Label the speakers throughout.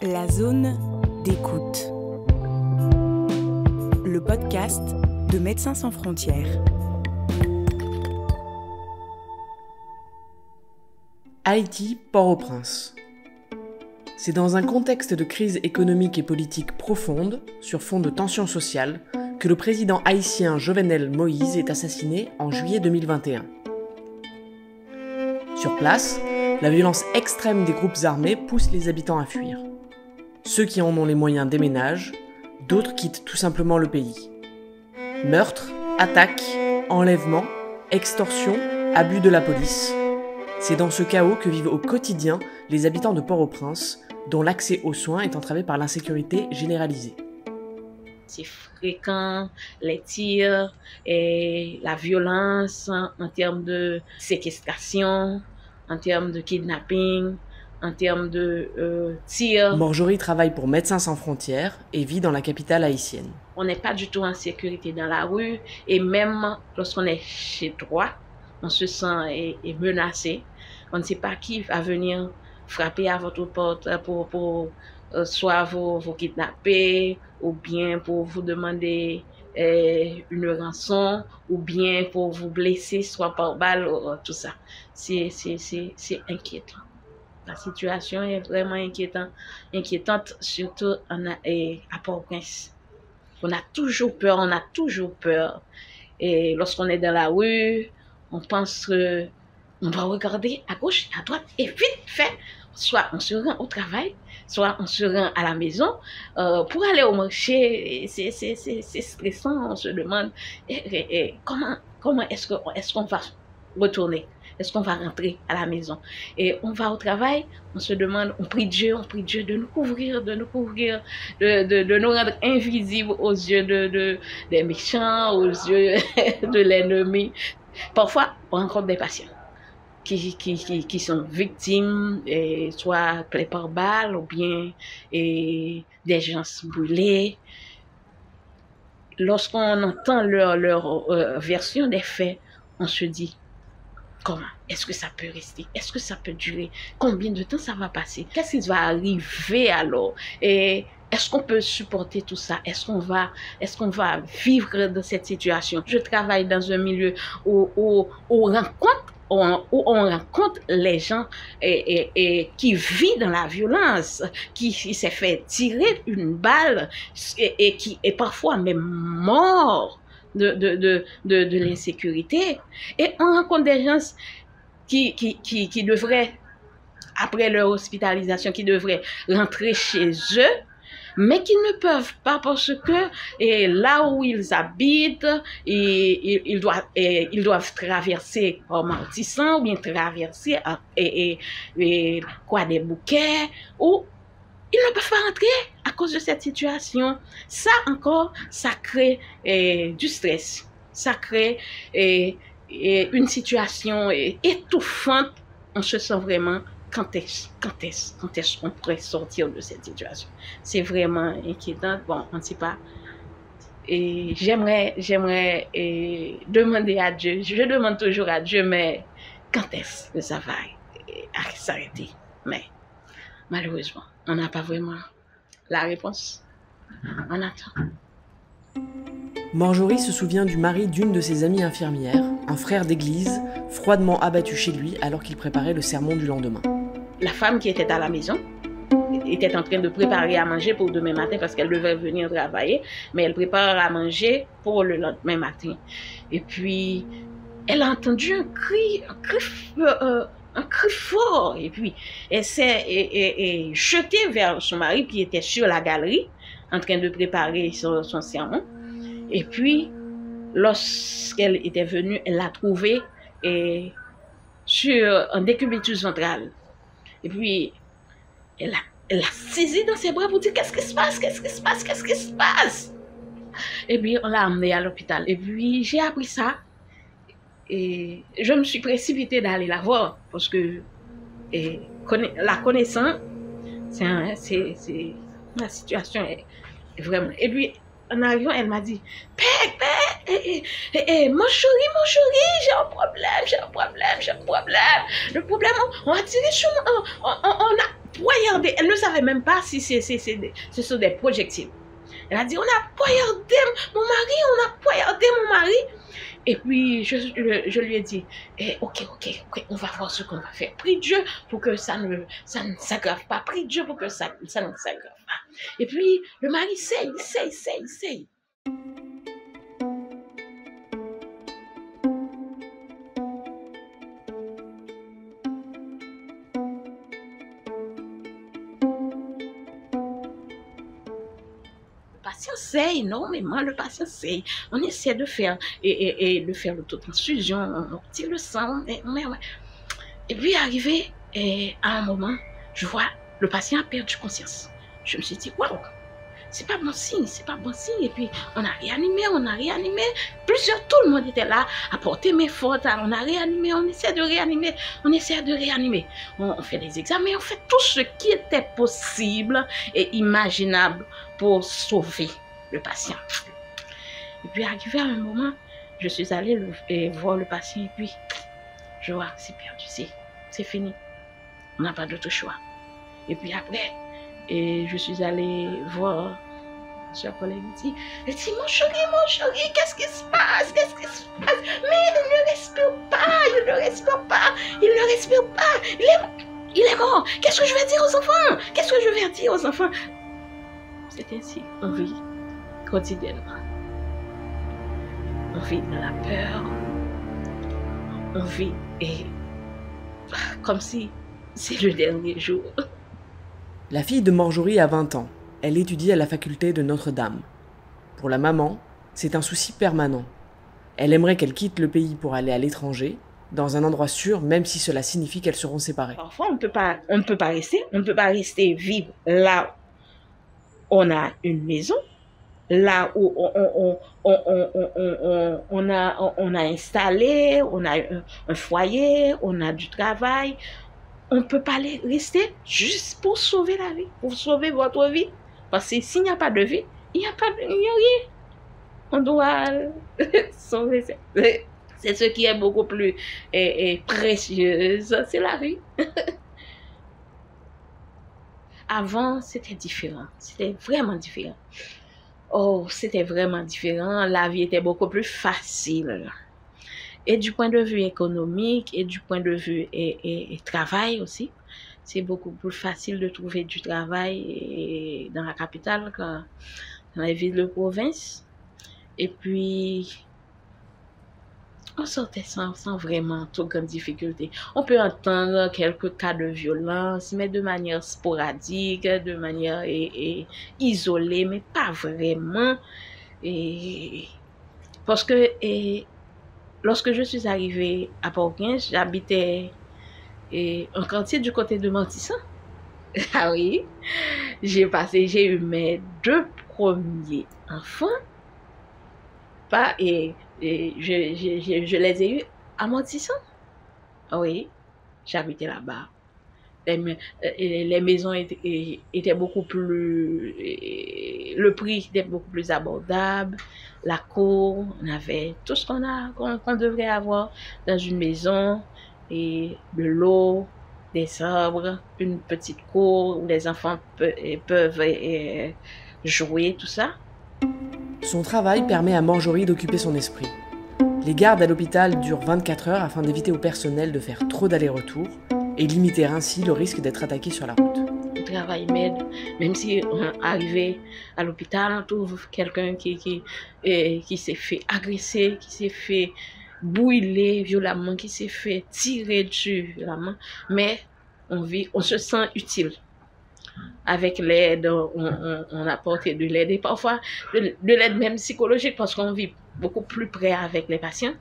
Speaker 1: La zone d'écoute. Le podcast de Médecins sans frontières.
Speaker 2: Haïti, Port-au-Prince. C'est dans un contexte de crise économique et politique profonde, sur fond de tensions sociales, que le président haïtien Jovenel Moïse est assassiné en juillet 2021. Sur place, la violence extrême des groupes armés pousse les habitants à fuir. Ceux qui en ont les moyens déménagent, d'autres quittent tout simplement le pays. Meurtres, attaques, enlèvements, extorsions, abus de la police. C'est dans ce chaos que vivent au quotidien les habitants de Port-au-Prince, dont l'accès aux soins est entravé par l'insécurité généralisée.
Speaker 3: C'est fréquent, les tirs et la violence en termes de séquestration, en termes de kidnapping, en termes de tirs.
Speaker 2: Marjorie travaille pour Médecins sans frontières et vit dans la capitale haïtienne.
Speaker 3: On n'est pas du tout en sécurité dans la rue et même lorsqu'on est chez toi, on se sent menacé. On ne sait pas qui va venir frapper à votre porte pour soit vous kidnapper ou bien pour vous demander une rançon ou bien pour vous blesser soit par balle, tout ça. C'est inquiétant. La situation est vraiment inquiétante surtout à Port-au-Prince. On a toujours peur. Et lorsqu'on est dans la rue, on pense qu'on doit regarder à gauche, à droite et vite fait. Soit on se rend au travail, soit on se rend à la maison. Pour aller au marché, c'est stressant. On se demande comment est-ce qu'on va retourner? Est-ce qu'on va rentrer à la maison? Et on va au travail, on se demande, on prie Dieu de nous couvrir, de nous rendre invisibles aux yeux des méchants, aux yeux de l'ennemi. Parfois, on rencontre des patients qui sont victimes, soit plaies par balle ou bien des gens brûlés. Lorsqu'on entend leur version des faits, on se dit, comment? Est-ce que ça peut rester? Est-ce que ça peut durer? Combien de temps ça va passer? Qu'est-ce qui va arriver alors? Et est-ce qu'on peut supporter tout ça? Est-ce qu'on va vivre dans cette situation? Je travaille dans un milieu où on rencontre les gens qui vivent dans la violence, qui s'est fait tirer une balle et qui est parfois même mort de l'insécurité. Et on rencontre des gens qui devraient, après leur hospitalisation, qui devraient rentrer chez eux, mais qui ne peuvent pas parce que là où ils habitent, ils doivent traverser Mortissant ou bien traverser des bouquets, ou ils ne peuvent pas rentrer à cause de cette situation. Ça encore, ça crée du stress. Ça crée une situation étouffante. On se sent vraiment, quand est-ce qu'on pourrait sortir de cette situation? C'est vraiment inquiétant. Bon, on ne sait pas. Et j'aimerais demander à Dieu. Je demande toujours à Dieu, mais quand est-ce que ça va s'arrêter? Mais malheureusement, on n'a pas vraiment la réponse. On attend.
Speaker 2: Marjorie se souvient du mari d'une de ses amies infirmières, un frère d'église, froidement abattu chez lui alors qu'il préparait le sermon du lendemain.
Speaker 3: La femme qui était à la maison était en train de préparer à manger pour demain matin parce qu'elle devait venir travailler, mais elle prépare à manger pour le lendemain matin. Et puis, elle a entendu un cri fort, et puis elle s'est jetée vers son mari qui était sur la galerie en train de préparer son sermon. Et puis, lorsqu'elle était venue, elle l'a trouvé sur un décubitus ventral. Et puis, elle l'a saisi dans ses bras pour dire qu'est-ce qui se passe? Et puis, on l'a amenée à l'hôpital. Et puis, j'ai appris ça. Et je me suis précipitée d'aller la voir parce que la connaissance, la situation est vraiment. Et puis, en arrivant, elle m'a dit, mon chéri, j'ai un problème. Le problème, on a tiré sur moi, on a poignardé raconté, elle ne savait même pas si ce sont des projectiles. Elle a dit, on a poignardé mon mari, on a poignardé mon mari. Et puis, je lui ai dit, ok, on va voir ce qu'on va faire. Prie Dieu pour que ça ne s'aggrave pas. Prie Dieu pour que ça ne s'aggrave pas. Et puis, le mari sait. Le patient sait énormément, le patient sait. On essaie de faire de faire l'autotransfusion, on tire le sang. Et puis arrivé à un moment, je vois le patient a perdu conscience. Je me suis dit, waouh, c'est pas bon signe. Et puis on a réanimé. Tout le monde était là à porter mes fautes. On a réanimé, on essaie de réanimer. On fait des examens, on fait tout ce qui était possible et imaginable pour sauver le patient. Et puis arrivé à un moment, je suis allée voir le patient et puis je vois, c'est perdu, c'est fini. On n'a pas d'autre choix. Et puis après, je suis allée voir mon collègue, il dit, mon chéri, qu'est-ce qui se passe? Mais il ne respire pas. Il est mort. Qu'est-ce que je vais dire aux enfants? C'est ainsi, on vit quotidiennement. On vit dans la peur. On vit comme si c'est le dernier jour.
Speaker 2: La fille de Marjorie a 20 ans. Elle étudie à la faculté de Notre-Dame. Pour la maman, c'est un souci permanent. Elle aimerait qu'elle quitte le pays pour aller à l'étranger, dans un endroit sûr, même si cela signifie qu'elles seront séparées.
Speaker 3: Parfois, on ne peut pas rester vivre là où on a une maison, là où on a installé, on a un foyer, on a du travail. On ne peut pas rester juste pour sauver la vie, pour sauver votre vie. Parce que s'il n'y a pas de vie, il n'y a rien. On doit sauver ça. C'est ce qui est beaucoup plus précieux, c'est la vie. Avant, c'était différent. C'était vraiment différent. C'était vraiment différent. La vie était beaucoup plus facile. Et du point de vue économique, et du point de vue et travail aussi, c'est beaucoup plus facile de trouver du travail dans la capitale que dans les villes de province. Et puis, on sortait sans vraiment trop grande difficulté. On peut entendre quelques cas de violence, mais de manière sporadique, de manière isolée, mais pas vraiment. Parce que lorsque je suis arrivée à Port-au-Prince, j'habitais un quartier du côté de Montissan. Ah oui, j'ai eu mes 2 premiers enfants. Je les ai eus à Montissan. Ah oui, j'habitais là-bas. Les maisons étaient beaucoup plus... Le prix était beaucoup plus abordable. La cour, on avait tout ce qu'on devrait avoir dans une maison. Et de l'eau, des arbres, une petite cour où les enfants peuvent jouer, tout ça.
Speaker 2: Son travail permet à Marjorie d'occuper son esprit. Les gardes à l'hôpital durent 24 heures afin d'éviter au personnel de faire trop d'allers-retours et limiter ainsi le risque d'être attaqué sur la route.
Speaker 3: Le travail m'aide, même si on est arrivé à l'hôpital, on trouve quelqu'un qui s'est fait agresser, qui s'est fait brûler violemment, qui s'est fait tirer dessus violemment, mais on se sent utile. Avec l'aide, on apporte de l'aide et parfois de l'aide même psychologique parce qu'on vit beaucoup plus près avec les patients.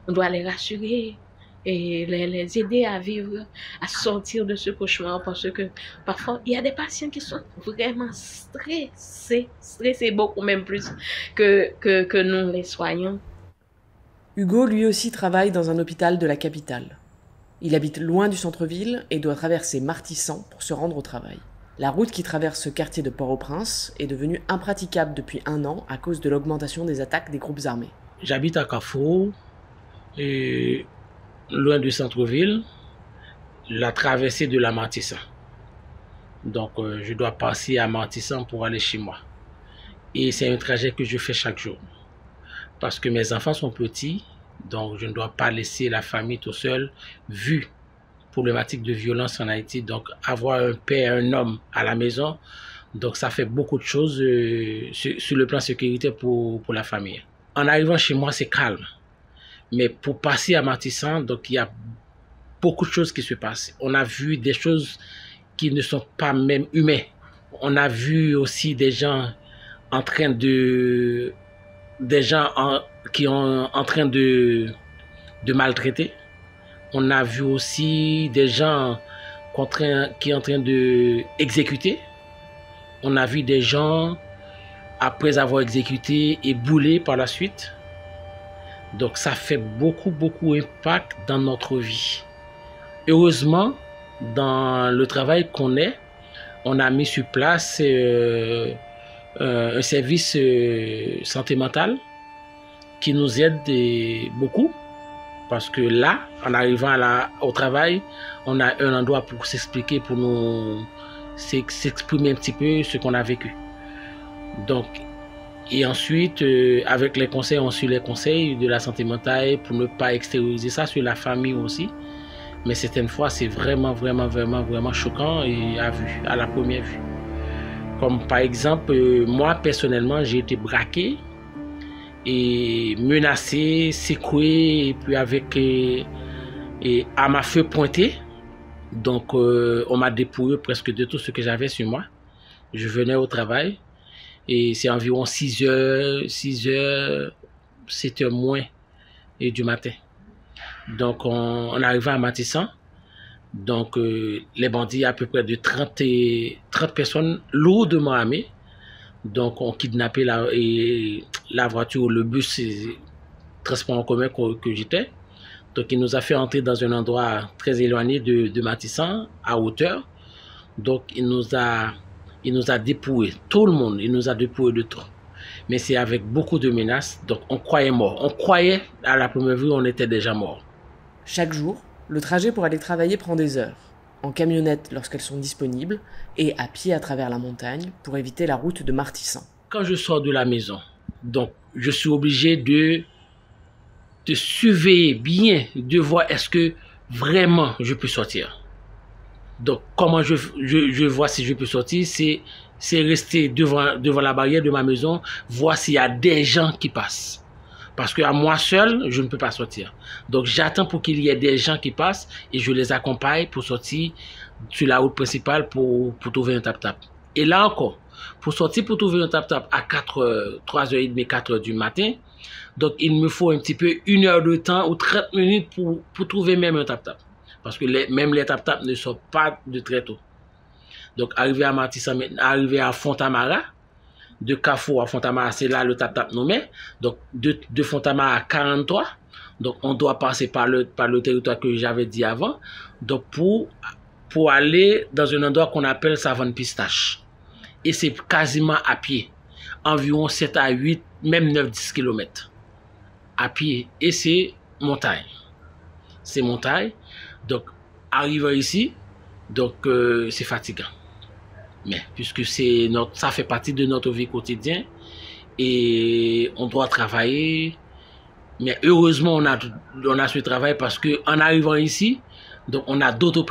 Speaker 3: On doit les rassurer et les aider à vivre, à sortir de ce cauchemar parce que parfois il y a des patients qui sont vraiment stressés beaucoup même plus que nous les soignants.
Speaker 2: Hugo lui aussi travaille dans un hôpital de la capitale. Il habite loin du centre-ville et doit traverser Martissan pour se rendre au travail. La route qui traverse ce quartier de Port-au-Prince est devenue impraticable depuis 1 an à cause de l'augmentation des attaques des groupes armés.
Speaker 4: J'habite à Carrefour, loin du centre-ville, la traversée de la Martissan. Donc, je dois passer à Martissan pour aller chez moi. Et c'est un trajet que je fais chaque jour. Parce que mes enfants sont petits, donc je ne dois pas laisser la famille tout seul, vu problématique de violence en Haïti. Donc, avoir un père, un homme à la maison, donc ça fait beaucoup de choses sur le plan sécurité pour la famille. En arrivant chez moi, c'est calme. Mais pour passer à Martissan, donc il y a beaucoup de choses qui se passent. On a vu des choses qui ne sont pas même humaines. On a vu aussi des gens en train de... qui sont en train de maltraiter. On a vu aussi des gens qui sont en train de exécuter. On a vu des gens, après avoir exécuté, et boulés par la suite. Donc ça fait beaucoup d'impact dans notre vie. Heureusement, dans le travail qu'on est, on a mis sur place un service santé mentale qui nous aide beaucoup. Parce que là, en arrivant au travail, on a un endroit pour s'expliquer, pour nous s'exprimer un petit peu ce qu'on a vécu. Donc, et ensuite, avec les conseils, on suit les conseils de la santé mentale pour ne pas extérioriser ça sur la famille aussi. Mais certaines fois, c'est vraiment choquant et à la première vue. Comme par exemple, moi personnellement, j'ai été braqué et menacé, secoué, et puis avec arme à feu pointée. Donc, on m'a dépouillé presque de tout ce que j'avais sur moi. Je venais au travail et c'est environ 6 heures, 7 heures moins du matin. Donc, on arrivait à Martissan. Donc, les bandits, à peu près de 30 personnes lourdement armées. Donc, on kidnappé la voiture, le bus, transport en commun que j'étais. Donc, il nous a fait entrer dans un endroit très éloigné de Martissan, à hauteur. Donc, il nous a dépouillé, tout le monde, il nous a dépouillé de tout. Mais c'est avec beaucoup de menaces, donc on croyait mort. On croyait, à la première vue, on était déjà mort.
Speaker 2: Chaque jour, le trajet pour aller travailler prend des heures, en camionnette lorsqu'elles sont disponibles, et à pied à travers la montagne pour éviter la route de Martissan.
Speaker 4: Quand je sors de la maison, donc je suis obligé de surveiller bien, de voir est-ce que vraiment je peux sortir. Donc comment je vois si je peux sortir, c'est rester devant la barrière de ma maison, voir s'il y a des gens qui passent. Parce qu'à moi seul, je ne peux pas sortir. Donc j'attends pour qu'il y ait des gens qui passent et je les accompagne pour sortir sur la route principale pour trouver un tap-tap. Et là encore, pour sortir pour trouver un tap-tap à 3h30, 4h du matin, donc il me faut un petit peu 1 heure de temps ou 30 minutes pour trouver même un tap-tap. Parce que même les tap-tap ne sortent pas de très tôt. Donc arrivé à Martissan, arrivé à Fontamara, de Carrefour à Fontamara, c'est là le tap-tap nommé. Donc de Fontamara à 43. Donc on doit passer par le territoire que j'avais dit avant. Donc pour aller dans un endroit qu'on appelle Savane Pistache. Et c'est quasiment à pied. Environ 7 à 8, même 9-10 km. À pied. Et c'est montagne. C'est montagne. Donc arrivé ici, donc c'est fatigant. Mais puisque ça fait partie de notre vie quotidienne et on doit travailler. Mais heureusement, on a ce travail parce qu'en arrivant ici, donc on a d'autres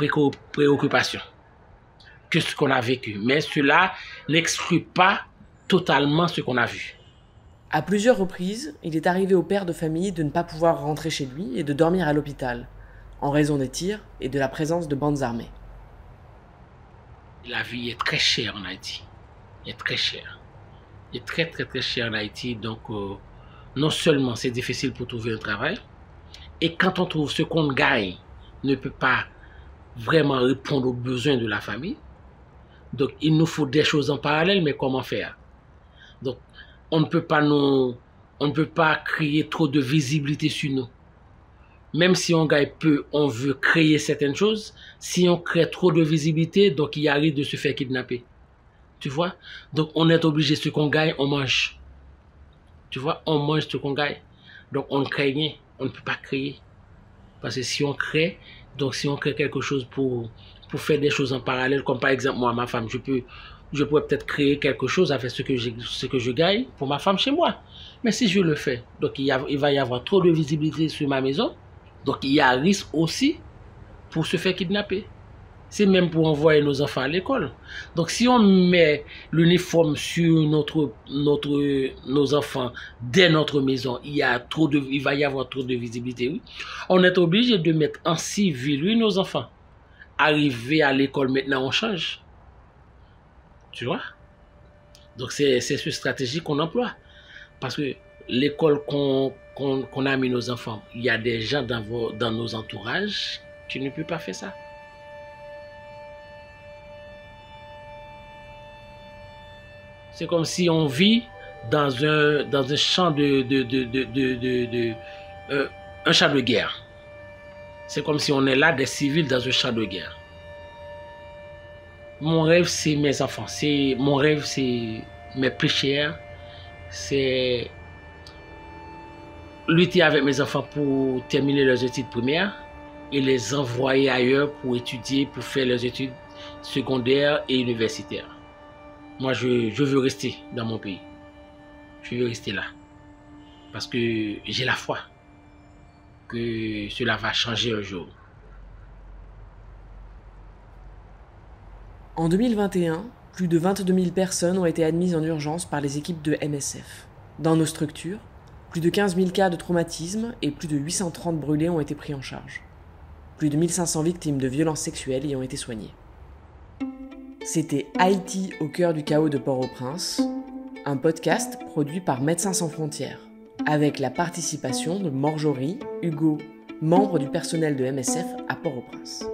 Speaker 4: préoccupations que ce qu'on a vécu. Mais cela n'exclut pas totalement ce qu'on a vu.
Speaker 2: À plusieurs reprises, il est arrivé au père de famille de ne pas pouvoir rentrer chez lui et de dormir à l'hôpital, en raison des tirs et de la présence de bandes armées.
Speaker 4: La vie est très chère en Haïti. Elle est très chère. Elle est très chère en Haïti. Donc, non seulement c'est difficile pour trouver un travail, et quand on trouve ce qu'on gagne, ne peut pas vraiment répondre aux besoins de la famille. Donc, il nous faut des choses en parallèle, mais comment faire? Donc, on ne peut pas créer trop de visibilité sur nous. Même si on gagne peu, on veut créer certaines choses. Si on crée trop de visibilité, donc il arrive de se faire kidnapper. Tu vois? Donc on est obligé, ce qu'on gagne, on mange. Tu vois? On mange ce qu'on gagne. Donc on ne crée rien. On ne peut pas créer. Parce que si on crée quelque chose pour pour faire des choses en parallèle, comme par exemple, moi, ma femme, je pourrais peut-être créer quelque chose avec ce que je gagne pour ma femme chez moi. Mais si je le fais, donc il va y avoir trop de visibilité sur ma maison, donc il y a un risque aussi pour se faire kidnapper. C'est même pour envoyer nos enfants à l'école. Donc si on met l'uniforme sur nos enfants dès notre maison, il va y avoir trop de visibilité. Oui. On est obligé de mettre en civil, oui, nos enfants. Arriver à l'école maintenant, on change. Tu vois? Donc c'est cette stratégie qu'on emploie. Parce que l'école qu'on a mis nos enfants, il y a des gens dans nos entourages qui ne peuvent pas faire ça. C'est comme si on vit dans un champ un champ de guerre. C'est comme si on est là des civils dans un champ de guerre. Mon rêve, c'est mes enfants. Mon rêve, c'est mes plus chers. C'est lutter avec mes enfants pour terminer leurs études primaires et les envoyer ailleurs pour étudier, pour faire leurs études secondaires et universitaires. Moi, je veux rester dans mon pays. Je veux rester là. Parce que j'ai la foi que cela va changer un jour.
Speaker 2: En 2021, plus de 22 000 personnes ont été admises en urgence par les équipes de MSF. Dans nos structures, plus de 15 000 cas de traumatisme et plus de 830 brûlés ont été pris en charge. Plus de 1500 victimes de violences sexuelles y ont été soignées. C'était Haïti au cœur du chaos de Port-au-Prince, un podcast produit par Médecins sans frontières, avec la participation de Marjorie, Hugo, membres du personnel de MSF à Port-au-Prince.